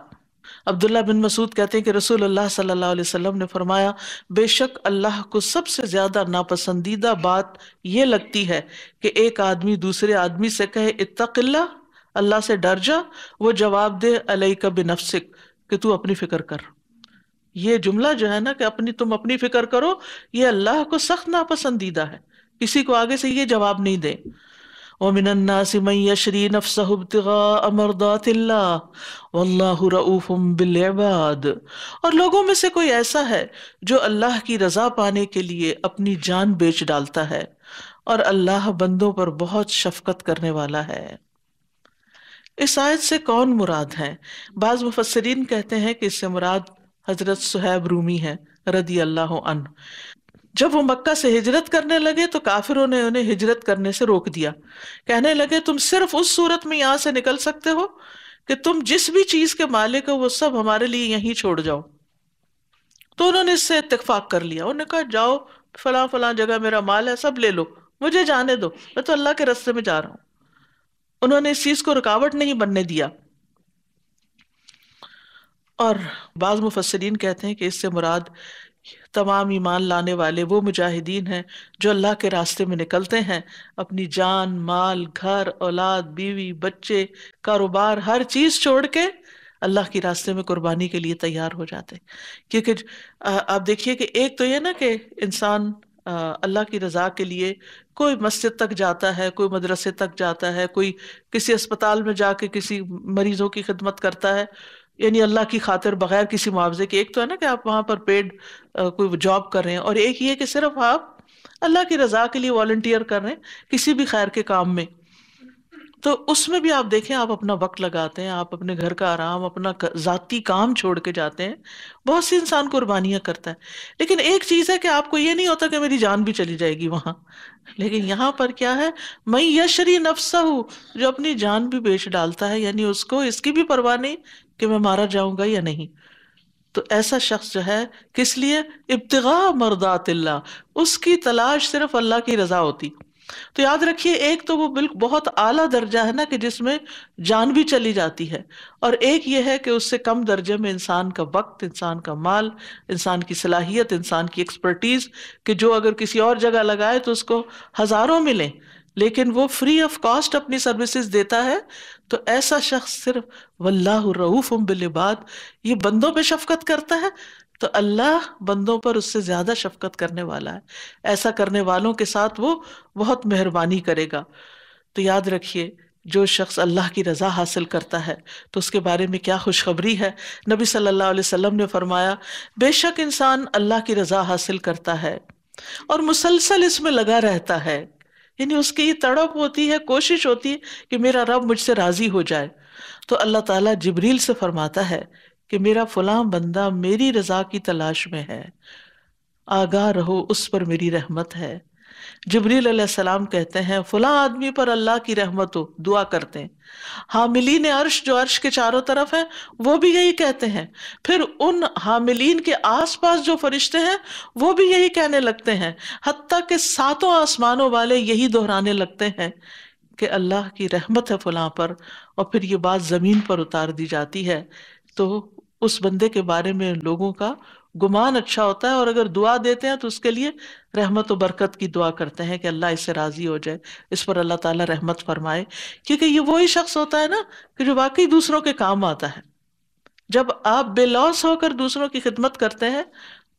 عبداللہ بن مسعود کہتے ہیں کہ رسول اللہ صلی اللہ علیہ وسلم نے فرمایا بے شک اللہ کو سب سے زیادہ ناپسندیدہ بات یہ لگتی ہے کہ ایک آدمی دوسرے آدمی سے کہے اتق اللہ، اللہ سے ڈر جا، وہ جواب دے علیک بنفسک، کہ تو اپنی فکر کر. یہ جملہ جو ہے نا کہ تم اپنی فکر کرو، یہ اللہ کو سخت ناپسندیدہ ہے. کسی کو آگے سے یہ جواب نہیں دے. وَمِنَ النَّاسِ مَن يَشْرِي نَفْسَهُ ابْتِغَاءَ مَرْضَاتِ اللَّهِ وَاللَّهُ رَءُوفٌ بِالْعِبَادِ، اور لوگوں میں سے کوئی ایسا ہے جو اللہ کی رضا پانے کے لیے اپنی جان بیچ ڈالتا ہے، اور اللہ بندوں پر بہت شفقت کرنے والا ہے. اس آیت سے کون مراد ہے؟ بعض مفسرین کہتے ہیں کہ اس سے مراد حضرت صہیب رومی ہے رضی اللہ عنہ. جب وہ مکہ سے ہجرت کرنے لگے تو کافروں نے انہیں ہجرت کرنے سے روک دیا. کہنے لگے تم صرف اس صورت میں یہاں سے نکل سکتے ہو کہ تم جس بھی چیز کے مالک ہو وہ سب ہمارے لیے یہیں چھوڑ جاؤ. تو انہوں نے اس سے اتفاق کر لیا. انہوں نے کہا جاؤ فلاں فلاں جگہ میرا مال ہے، سب لے لو، مجھے جانے دو، میں تو اللہ کے راستے میں جا رہا ہوں. انہوں نے اس چیز کو رکاوٹ نہیں بننے دیا. اور بعض مفسرین کہتے ہیں کہ اس سے مراد تمام ایمان لانے والے وہ مجاہدین ہیں جو اللہ کے راستے میں نکلتے ہیں، اپنی جان، مال، گھر، اولاد، بیوی، بچے، کاروبار، ہر چیز چھوڑ کے اللہ کے راستے میں قربانی کے لیے تیار ہو جاتے ہیں. کیونکہ آپ دیکھیے کہ ایک تو یہ نا کہ انسان اللہ کی رضا کے لیے کوئی مسجد تک جاتا ہے، کوئی مدرسے تک جاتا ہے، کوئی کسی اسپتال میں جا کے کسی مریضوں کی خدمت کرتا ہے، یعنی اللہ کی خاطر بغیر کسی معاوضے کے. ایک تو ہے نا کہ آپ وہاں پر پیڈ کوئی جاب کر رہے ہیں، اور ایک یہ کہ صرف آپ اللہ کی رضا کے لیے والنٹیئر کر رہے ہیں کسی بھی خیر کے کام میں. تو اس میں بھی آپ دیکھیں آپ اپنا وقت لگاتے ہیں، آپ اپنے گھر کا آرام، اپنا ذاتی کام چھوڑ کے جاتے ہیں. بہت سی انسان قربانیاں کرتا ہے، لیکن ایک چیز ہے کہ آپ کو یہ نہیں ہوتا کہ میری جان بھی چلی جائے گی وہاں. لیکن یہاں پر کیا ہے، میں یشری نفسہ، جو اپنی جان بھی بیچ ڈالتا ہے، یعنی اس کو اس کی بھی پرواہ نہیں کہ میں مارا جاؤں گا یا نہیں. تو ایسا شخص جو ہے کس لیے؟ ابتغاء مرضات اللہ، اس کی تلاش صرف اللہ کی رضا ہوتی۔ تو یاد رکھیے، ایک تو وہ بہت اعلیٰ درجہ ہے نا کہ جس میں جان بھی چلی جاتی ہے، اور ایک یہ ہے کہ اس سے کم درجے میں انسان کا وقت، انسان کا مال، انسان کی صلاحیت، انسان کی ایکسپرٹیز، کہ جو اگر کسی اور جگہ لگائے تو اس کو ہزاروں ملیں، لیکن وہ فری آف کاسٹ اپنی سروسز دیتا ہے۔ تو ایسا شخص صرف واللہ رؤوف بالعباد، یہ بندوں پہ شفقت کرتا ہے، تو اللہ بندوں پر اس سے زیادہ شفقت کرنے والا ہے، ایسا کرنے والوں کے ساتھ وہ بہت مہربانی کرے گا۔ تو یاد رکھیے، جو شخص اللہ کی رضا حاصل کرتا ہے تو اس کے بارے میں کیا خوشخبری ہے۔ نبی صلی اللہ علیہ وسلم نے فرمایا، بے شک انسان اللہ کی رضا حاصل کرتا ہے اور مسلسل اس میں لگا رہتا ہے، یعنی اس کی یہ تڑپ ہوتی ہے، کوشش ہوتی ہے کہ میرا رب مجھ سے راضی ہو جائے، تو اللہ تعالیٰ جبریل سے فرماتا ہے کہ میرا فلاں بندہ میری رضا کی تلاش میں ہے، آگاہ رہو، اس پر میری رحمت ہے۔ جبریل علیہ السلام کہتے ہیں فلاں آدمی پر اللہ کی رحمت ہو، دعا کرتے ہیں۔ حاملین عرش جو عرش کے چاروں طرف ہیں وہ بھی یہی کہتے ہیں، پھر ان حاملین کے آس پاس جو فرشتے ہیں وہ بھی یہی کہنے لگتے ہیں، حتیٰ کہ ساتوں آسمانوں والے یہی دہرانے لگتے ہیں کہ اللہ کی رحمت ہے فلاں پر، اور پھر یہ بات زمین پر اتار دی جاتی ہے۔ تو اس بندے کے بارے میں لوگوں کا گمان اچھا ہوتا ہے، اور اگر دعا دیتے ہیں تو اس کے لیے رحمت و برکت کی دعا کرتے ہیں کہ اللہ اس سے راضی ہو جائے، اس پر اللہ تعالیٰ رحمت فرمائے، کیونکہ یہ وہی شخص ہوتا ہے نا کہ جو واقعی دوسروں کے کام آتا ہے۔ جب آپ بے لوث ہو کر دوسروں کی خدمت کرتے ہیں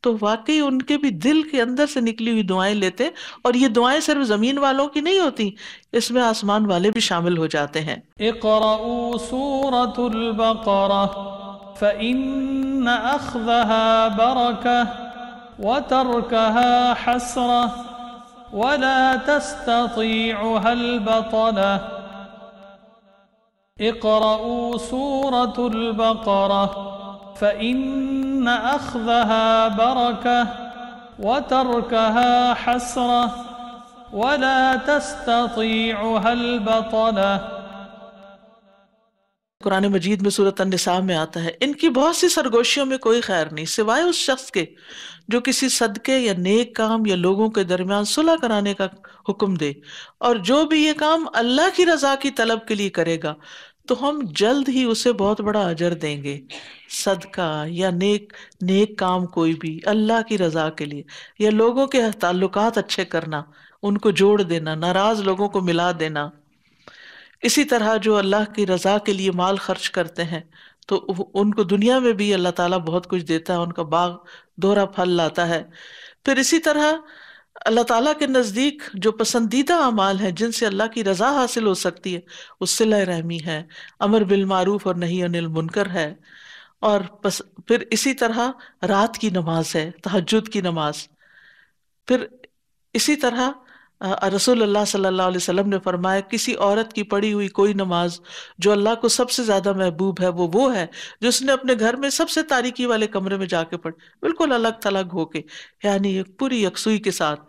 تو واقعی ان کے بھی دل کے اندر سے نکلی ہوئی دعائیں لیتے، اور یہ دعائیں صرف زمین والوں کی نہیں ہوتی، اس میں آسمان والے بھی شامل ہو جاتے ہیں۔ اقرأوا سورة البقرة فإن أخذها بركة وتركها حسرة ولا تستطيعها البطلة۔ اقرأوا سورة البقرة فإن أخذها بركة وتركها حسرة ولا تستطيعها البطلة۔ قرآن مجید میں سورۃ النساء میں آتا ہے، ان کی بہت سی سرگوشیوں میں کوئی خیر نہیں سوائے اس شخص کے جو کسی صدقے یا نیک کام یا لوگوں کے درمیان صلح کرانے کا حکم دے، اور جو بھی یہ کام اللہ کی رضا کی طلب کے لیے کرے گا تو ہم جلد ہی اسے بہت بڑا اجر دیں گے۔ صدقہ یا نیک کام کوئی بھی اللہ کی رضا کے لیے، یا لوگوں کے تعلقات اچھے کرنا، ان کو جوڑ دینا، ناراض لوگوں کو ملا دینا۔ اسی طرح جو اللہ کی رضا کے لیے مال خرچ کرتے ہیں تو ان کو دنیا میں بھی اللہ تعالیٰ بہت کچھ دیتا ہے، ان کا باغ دوہرا پھل لاتا ہے۔ پھر اسی طرح اللہ تعالیٰ کے نزدیک جو پسندیدہ اعمال ہیں جن سے اللہ کی رضا حاصل ہو سکتی ہے، وہ صلہ رحمی ہے، امر بالمعروف اور نہی عن المنکر ہے، اور پھر اسی طرح رات کی نماز ہے، تہجد کی نماز۔ پھر اسی طرح رسول اللہ صلی اللہ علیہ وسلم نے فرمایا کسی عورت کی پڑھی ہوئی کوئی نماز جو اللہ کو سب سے زیادہ محبوب ہے وہ ہے جس نے اپنے گھر میں سب سے تاریکی والے کمرے میں جا کے پڑھی، بالکل الگ تھلگ ہو کے، یعنی ایک پوری یکسوئی کے ساتھ۔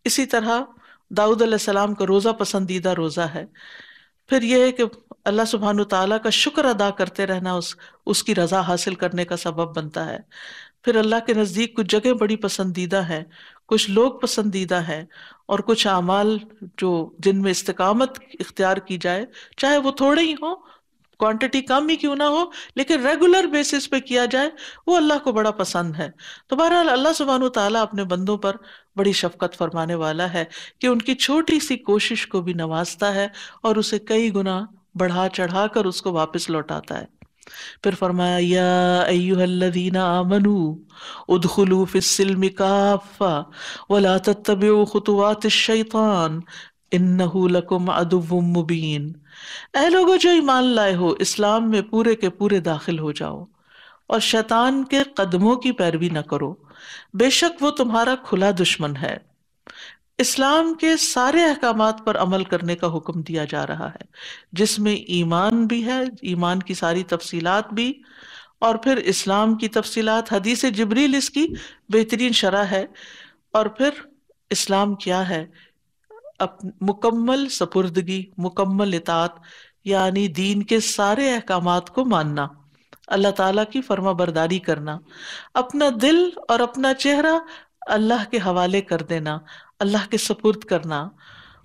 اسی طرح داؤد علیہ السلام کا روزہ پسندیدہ روزہ ہے۔ پھر یہ ہے کہ اللہ سبحانہ تعالیٰ کا شکر ادا کرتے رہنا اس کی رضا حاصل کرنے کا سبب بنتا ہے۔ پھر اللہ کے نزدیک کچھ جگہ بڑی پسندیدہ ہیں، کچھ لوگ پسندیدہ ہیں، اور کچھ اعمال جن میں استقامت اختیار کی جائے، چاہے وہ تھوڑے ہی ہوں، کوانٹٹی کم ہی کیوں نہ ہو، لیکن ریگولر بیسس پہ کیا جائے، وہ اللہ کو بڑا پسند ہے۔ تو بہرحال اللہ سبحانہ تعالیٰ اپنے بندوں پر بڑی شفقت فرمانے والا ہے کہ ان کی چھوٹی سی کوشش کو بھی نوازتا ہے اور اسے کئی گنا بڑھا چڑھا کر اس کو واپس لوٹاتا ہے۔ پھر فرمایا یا ایھا الذین آمنوا ادخلوا فی السلم کافہ ولا تتبعوا خطوات الشیطان انہ لکم عدو مبین۔ اے لوگو جو ایمان لائے ہو، اسلام میں پورے کے پورے داخل ہو جاؤ اور شیطان کے قدموں کی پیروی نہ کرو، بے شک وہ تمہارا کھلا دشمن ہے۔ اسلام کے سارے احکامات پر عمل کرنے کا حکم دیا جا رہا ہے، جس میں ایمان بھی ہے، ایمان کی ساری تفصیلات بھی، اور پھر اسلام کی تفصیلات، حدیث جبریل اس کی بہترین شرح ہے۔ اور پھر اسلام کیا ہے؟ مکمل سپردگی، مکمل اطاعت، یعنی دین کے سارے احکامات کو ماننا، اللہ تعالیٰ کی فرما برداری کرنا، اپنا دل اور اپنا چہرہ اللہ کے حوالے کر دینا، اللہ کے سپرد کرنا،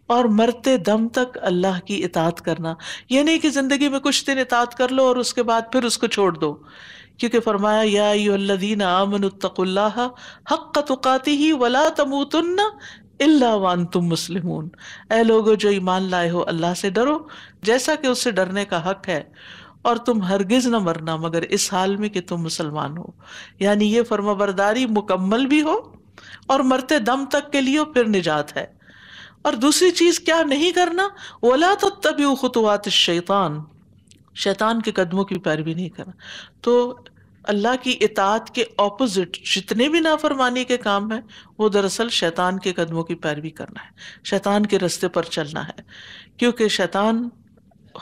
اور مرتے دم تک اللہ کی اطاعت کرنا. یہ نہیں کہ زندگی میں کچھ دن اطاعت کر لو اور اس کے بعد پھر اس کو چھوڑ دو، کیونکہ فرمایا یا ایھا الذین آمنوا اتقوا اللہ حق تقاتہ ولا تموتن الا وانتم مسلمون. اے لوگو جو ایمان لائے ہو، اللہ سے ڈرو جیسا کہ اس سے ڈرنے کا حق ہے، اور تم ہرگز نہ مرنا مگر اس حال میں کہ تم مسلمان ہو. یعنی یہ فرما برداری مکمل بھی ہو اور مرتے دم تک کے لیے پھر نجات ہے. اور دوسری چیز کیا نہیں کرنا، وَلَا تَتَّبِعُوا خُطُوَاتِ الشَّيْطَانِ، شیطان کے قدموں کی پیروی نہیں کرنا. تو اللہ کی اطاعت کے اپوزٹ جتنے بھی نافرمانی کے کام ہیں وہ دراصل شیطان کے قدموں کی پیروی کرنا ہے، شیطان کے رستے پر چلنا ہے. کیونکہ شیطان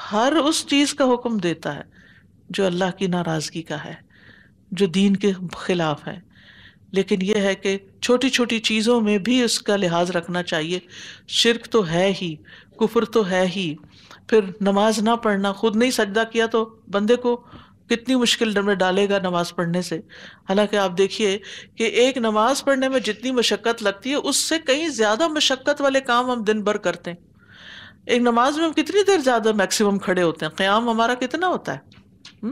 ہر اس چیز کا حکم دیتا ہے جو اللہ کی ناراضگی کا ہے، جو دین کے خلاف ہے. لیکن یہ ہے کہ چھوٹی چھوٹی چیزوں میں بھی اس کا لحاظ رکھنا چاہیے. شرک تو ہے ہی، کفر تو ہے ہی، پھر نماز نہ پڑھنا، خود نہیں سجدہ کیا تو بندے کو کتنی مشکل میں ڈالے گا نماز پڑھنے سے. حالانکہ آپ دیکھیے کہ ایک نماز پڑھنے میں جتنی مشقت لگتی ہے اس سے کہیں زیادہ مشقت والے کام ہم دن بھر کرتے ہیں. ایک نماز میں ہم کتنی دیر زیادہ میکسیمم کھڑے ہوتے ہیں، قیام ہمارا کتنا ہوتا ہے،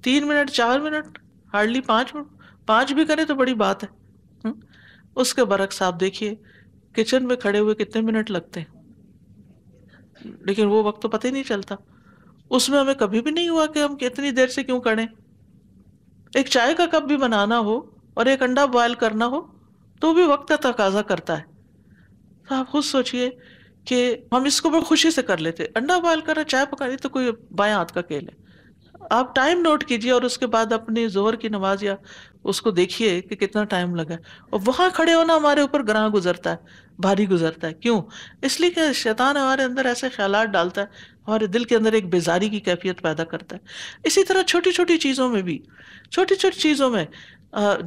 3 منٹ 4 منٹ، ہارڈلی 5 منٹ، 5 بھی کریں تو بڑی بات ہے. اس کے برعکس آپ دیکھیے کچن میں کھڑے ہوئے کتنے منٹ لگتے ہیں، لیکن وہ وقت تو پتہ ہی نہیں چلتا. اس میں ہمیں کبھی بھی نہیں ہوا کہ ہم کتنی دیر سے کیوں کھڑے. ایک چائے کا کپ بھی بنانا ہو اور ایک انڈا بوائل کرنا ہو تو بھی وقت کا تقاضا کرتا ہے. تو آپ خود سوچئے کہ ہم اس کو بڑی خوشی سے کر لیتے، انڈا بوائل کرنا، چائے پکانی تو کوئی بائیں ہاتھ کا کھیل ہے. آپ ٹائم نوٹ کیجئے اور اس کے بعد اپنی ظہر کی نماز یا اس کو دیکھیے کہ کتنا ٹائم لگا ہے، اور وہاں کھڑے ہونا ہمارے اوپر گراں گزرتا ہے، بھاری گزرتا ہے. کیوں؟ اس لیے کہ شیطان ہمارے اندر ایسے خیالات ڈالتا ہے، ہمارے دل کے اندر ایک بیزاری کی کیفیت پیدا کرتا ہے. اسی طرح چھوٹی چھوٹی چیزوں میں بھی، چھوٹی چھوٹی چیزوں میں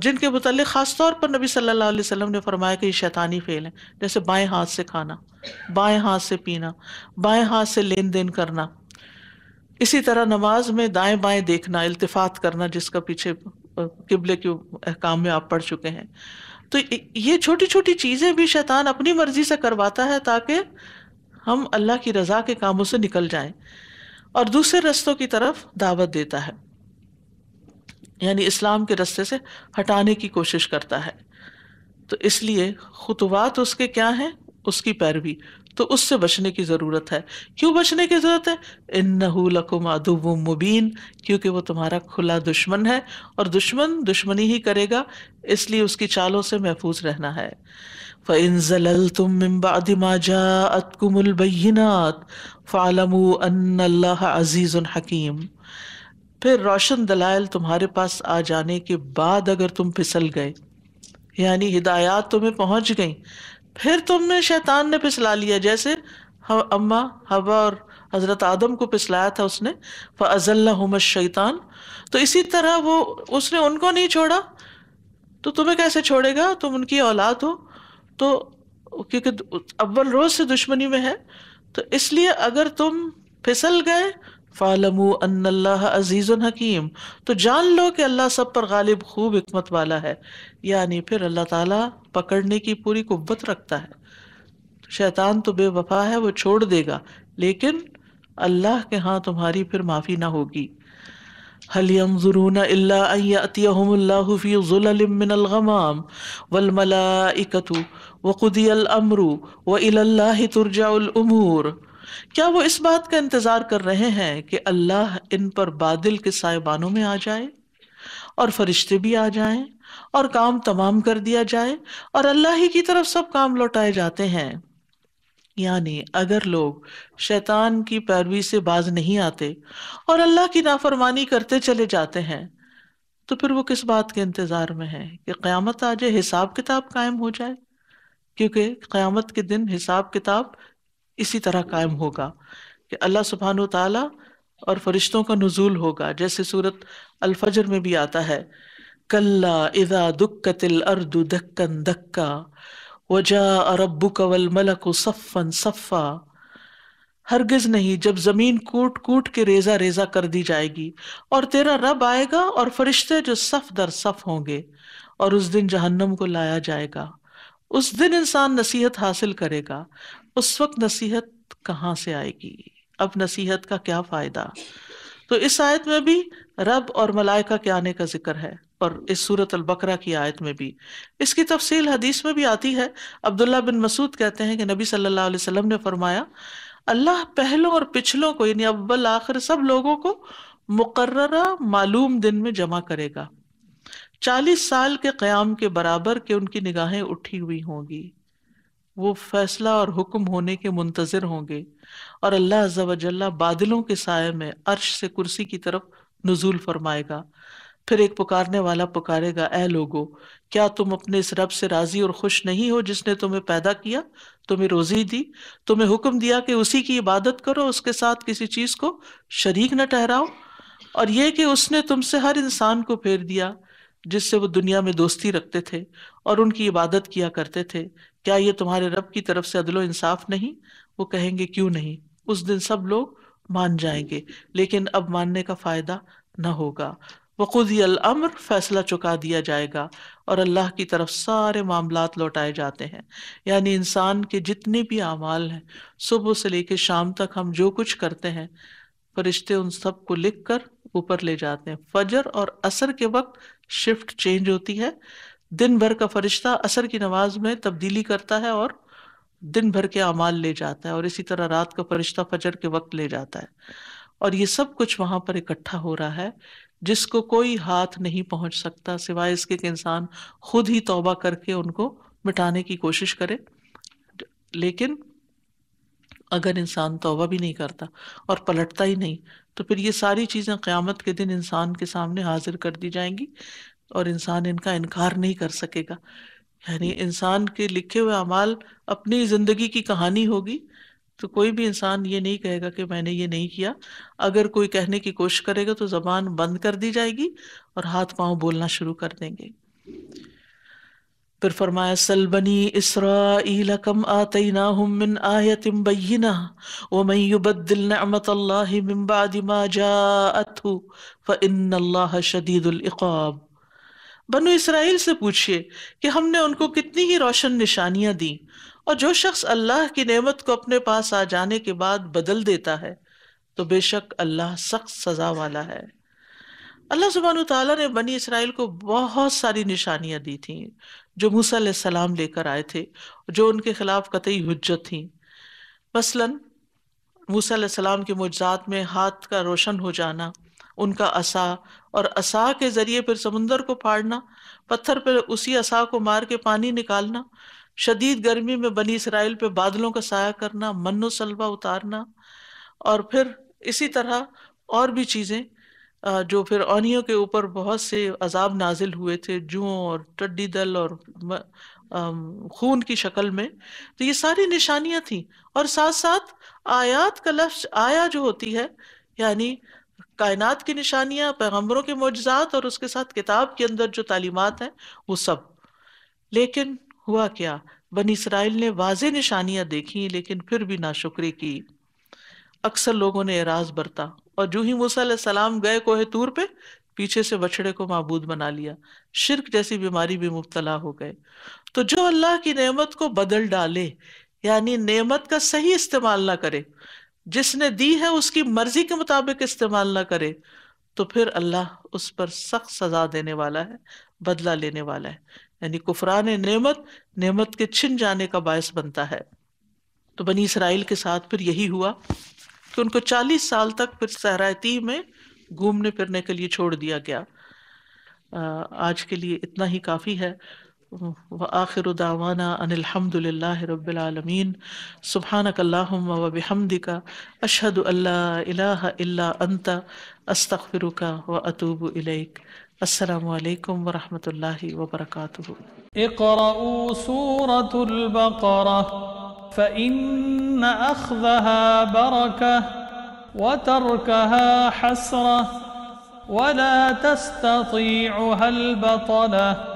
جن کے متعلق خاص طور پر نبی صلی اللہ علیہ وسلم نے فرمایا کہ یہ شیطانی فعل ہیں، جیسے بائیں ہاتھ سے کھانا، بائیں ہاتھ سے پینا، بائیں ہاتھ سے لین دین کرنا. اسی طرح نماز میں دائیں بائیں دیکھنا، التفات کرنا، جس کا پیچھے قبلے کے احکام میں آپ پڑھ چکے ہیں. تو یہ چھوٹی چھوٹی چیزیں بھی شیطان اپنی مرضی سے کرواتا ہے تاکہ ہم اللہ کی رضا کے کاموں سے نکل جائیں اور دوسرے رستوں کی طرف دعوت دیتا ہے، یعنی اسلام کے رستے سے ہٹانے کی کوشش کرتا ہے. تو اس لیے خطوات اس کے کیا ہیں؟ اس کی پیروی. تو اس سے بچنے کی ضرورت ہے. کیوں بچنے کی ضرورت ہے؟ اِنَّهُ لَكُمْ عَدُوٌّ مُبِينٌ، کیونکہ وہ تمہارا کھلا دشمن ہے، اور دشمن دشمنی ہی کرے گا، اس لیے اس کی چالوں سے محفوظ رہنا ہے. فَإِن زَلَلْتُم مِّن بَعْدِ مَا جَاءَتْكُمُ الْبَيِّنَاتُ فَاعْلَمُوا أَنَّ اللَّهَ عَزِيزٌ حَكِيمٌ. پھر روشن دلائل تمہارے پاس آ جانے کے بعد اگر تم پھسل گئے، یعنی ہدایات تمہیں پہنچ گئیں، پھر تم نے شیطان نے پھسلا لیا، جیسے اماں حوا اور حضرت آدم کو پھسلایا تھا اس نے، فَأَزَلَّهُمَا الشَّيْطَانُ، تو اسی طرح اس نے ان کو نہیں چھوڑا تو تمہیں کیسے چھوڑے گا؟ تم ان کی اولاد ہو. تو کیونکہ اول روز سے دشمنی میں ہے، تو اس لیے اگر تم پھسل گئے، فَاعْلَمُوا أَنَّ اللَّهَ عَزِيزٌ حَكِيمٌ، تو جان لو کہ اللہ سب پر غالب، خوب حکمت والا ہے. یعنی پھر اللہ تعالیٰ پکڑنے کی پوری قوت رکھتا ہے. شیطان تو بے وفا ہے، وہ چھوڑ دے گا، لیکن اللہ کے ہاں تمہاری پھر معافی نہ ہوگی. هل ينظرون إلا أن يأتيهم الله في ظلل من الغمام والملائكة وقضي الأمر وإلى الله ترجع الأمور. کیا وہ اس بات کا انتظار کر رہے ہیں کہ اللہ ان پر بادل کے سائبانوں میں آ جائے اور فرشتے بھی آ جائیں اور کام تمام کر دیا جائے اور اللہ ہی کی طرف سب کام لوٹائے جاتے ہیں؟ یعنی اگر لوگ شیطان کی پیروی سے باز نہیں آتے اور اللہ کی نافرمانی کرتے چلے جاتے ہیں تو پھر وہ کس بات کے انتظار میں ہیں کہ قیامت آ جائے، حساب کتاب قائم ہو جائے؟ کیونکہ قیامت کے دن حساب کتاب اسی طرح قائم ہوگا کہ اللہ سبحانہ و تعالی اور فرشتوں کا نزول ہوگا، جیسے سورۃ الفجر میں بھی آتا ہے، کلا اذا دکت الارض دکا دکا وجاء ربک والملک صفا صفا. ہرگز نہیں جب زمین کوٹ کوٹ کے ریزہ ریزہ کر دی جائے گی، اور تیرا رب آئے گا اور فرشتے جو صف در صف ہوں گے، اور اس دن جہنم کو لایا جائے گا۔ اس دن انسان نصیحت حاصل کرے گا، اس وقت نصیحت کہاں سے آئے گی؟ اب نصیحت کا کیا فائدہ؟ تو اس آیت میں بھی رب اور ملائکہ کے آنے کا ذکر ہے، اور اس سورۃ البقرہ کی آیت میں بھی۔ اس کی تفصیل حدیث میں بھی آتی ہے۔ عبداللہ بن مسعود کہتے ہیں کہ نبی صلی اللہ علیہ وسلم نے فرمایا، اللہ پہلوں اور پچھلوں کو، یعنی اول آخر سب لوگوں کو مقررہ معلوم دن میں جمع کرے گا، 40 سال کے قیام کے برابر کہ ان کی نگاہیں اٹھی ہوئی ہوں گی، وہ فیصلہ اور حکم ہونے کے منتظر ہوں گے، اور اللہ عز و جل بادلوں کے سائے میں عرش سے کرسی کی طرف نزول فرمائے گا۔ پھر ایک پکارنے والا پکارے گا، اے لوگو، کیا تم اپنے اس رب سے راضی اور خوش نہیں ہو جس نے تمہیں پیدا کیا، تمہیں روزی دی، تمہیں حکم دیا کہ اسی کی عبادت کرو، اس کے ساتھ کسی چیز کو شریک نہ ٹھہراؤ، اور یہ کہ اس نے تم سے ہر انسان کو پھیر دیا جس سے وہ دنیا میں دوستی رکھتے تھے اور ان کی عبادت کیا کرتے تھے، کیا یہ تمہارے رب کی طرف سے عدل و انصاف نہیں؟ وہ کہیں گے کیوں نہیں۔ اس دن سب لوگ مان جائیں گے، لیکن اب ماننے کا فائدہ نہ ہوگا۔ وقضی الامر، فیصلہ چکا دیا جائے گا، اور اللہ کی طرف سارے معاملات لوٹائے جاتے ہیں، یعنی انسان کے جتنے بھی اعمال ہیں، صبح سے لے کے شام تک ہم جو کچھ کرتے ہیں، فرشتے ان سب کو لکھ کر اوپر لے جاتے ہیں۔ فجر اور عصر کے وقت شفٹ چینج ہوتی ہے، دن بھر کا فرشتہ عصر کی نماز میں تبدیلی کرتا ہے اور دن بھر کے اعمال لے جاتا ہے، اور اسی طرح رات کا فرشتہ فجر کے وقت لے جاتا ہے، اور یہ سب کچھ وہاں پر اکٹھا ہو رہا ہے جس کو کوئی ہاتھ نہیں پہنچ سکتا سوائے اس کے کہ انسان خود ہی توبہ کر کے ان کو مٹانے کی کوشش کرے۔ لیکن اگر انسان توبہ بھی نہیں کرتا اور پلٹتا ہی نہیں، تو پھر یہ ساری چیزیں قیامت کے دن انسان کے سامنے حاضر کر دی جائیں گی، اور انسان ان کا انکار نہیں کر سکے گا۔ یعنی انسان کے لکھے ہوئے اعمال اپنی زندگی کی کہانی ہوگی، تو کوئی بھی انسان یہ نہیں کہے گا کہ میں نے یہ نہیں کیا۔ اگر کوئی کہنے کی کوشش کرے گا تو زبان بند کر دی جائے گی اور ہاتھ پاؤں بولنا شروع کر دیں گے۔ پھر فرمایا، سل بنی اسرائیل کم آتیناہم من آیۃ بینہ ومن یبدل نعمت اللہ من بعد ما جاءتہ فإن اللہ شدید العقاب۔ بنو اسرائیل سے پوچھئے کہ ہم نے ان کو کتنی ہی روشن نشانیاں دیں، اور جو شخص اللہ کی نعمت کو اپنے پاس آ جانے کے بعد بدل دیتا ہے تو بے شک اللہ سخت سزا والا ہے۔ اللہ سبحانہ وتعالیٰ نے بنی اسرائیل کو بہت ساری نشانیاں دی تھیں جو موسیٰ علیہ السلام لے کر آئے تھے، جو ان کے خلاف قطعی حجت تھیں۔ مثلاً موسیٰ علیہ السلام کے معجزات میں ہاتھ کا روشن ہو جانا، ان کا عصا، اور عصا کے ذریعے پھر سمندر کو پھاڑنا، پتھر پہ اسی عصا کو مار کے پانی نکالنا، شدید گرمی میں بنی اسرائیل پہ بادلوں کا سایہ کرنا، من و سلوہ اتارنا، اور پھر اسی طرح اور بھی چیزیں جو فرعونیوں کے اوپر بہت سے عذاب نازل ہوئے تھے، جوؤں اور ٹڈی دل اور خون کی شکل میں۔ تو یہ ساری نشانیاں تھیں، اور ساتھ ساتھ آیات کا لفظ آیا جو ہوتی ہے، یعنی کائنات کی نشانیاں، پیغمبروں کے معجزات، اور اس کے ساتھ کتاب کے اندر جو تعلیمات ہیں وہ سب۔ لیکن ہوا کیا، بنی اسرائیل نے واضح نشانیاں دیکھی لیکن پھر بھی ناشکری کی۔ اکثر لوگوں نے اعراض برتا، اور جو ہی موسیٰ علیہ السلام گئے کوہ طور پہ، پیچھے سے بچڑے کو معبود بنا لیا، شرک جیسی بیماری بھی مبتلا ہو گئے۔ تو جو اللہ کی نعمت کو بدل ڈالے، یعنی نعمت کا صحیح استعمال نہ کرے، جس نے دی ہے اس کی مرضی کے مطابق استعمال نہ کرے، تو پھر اللہ اس پر سخت سزا دینے والا ہے، بدلہ لینے والا ہے۔ یعنی کفران نعمت کے چھن جانے کا باعث بنتا ہے۔ تو بنی اسرائیل کے ساتھ پھر یہی ہوا کہ ان کو 40 سال تک پھر صحرائے طی میں گھومنے پھرنے کے لیے چھوڑ دیا گیا۔ آج کے لیے اتنا ہی کافی ہے۔ وآخر دعوانا ان الحمد للہ رب العالمین۔ سبحانک اللہم وبحمدک، اشہد ان لا الہ الا انت، استغفرک واتوب الیک۔ السلام علیکم ورحمۃ اللہ وبرکاتہ۔ اقرأوا سورة البقرة فإن أخذها بركة وتركها حسرة ولا تستطيعها البطلة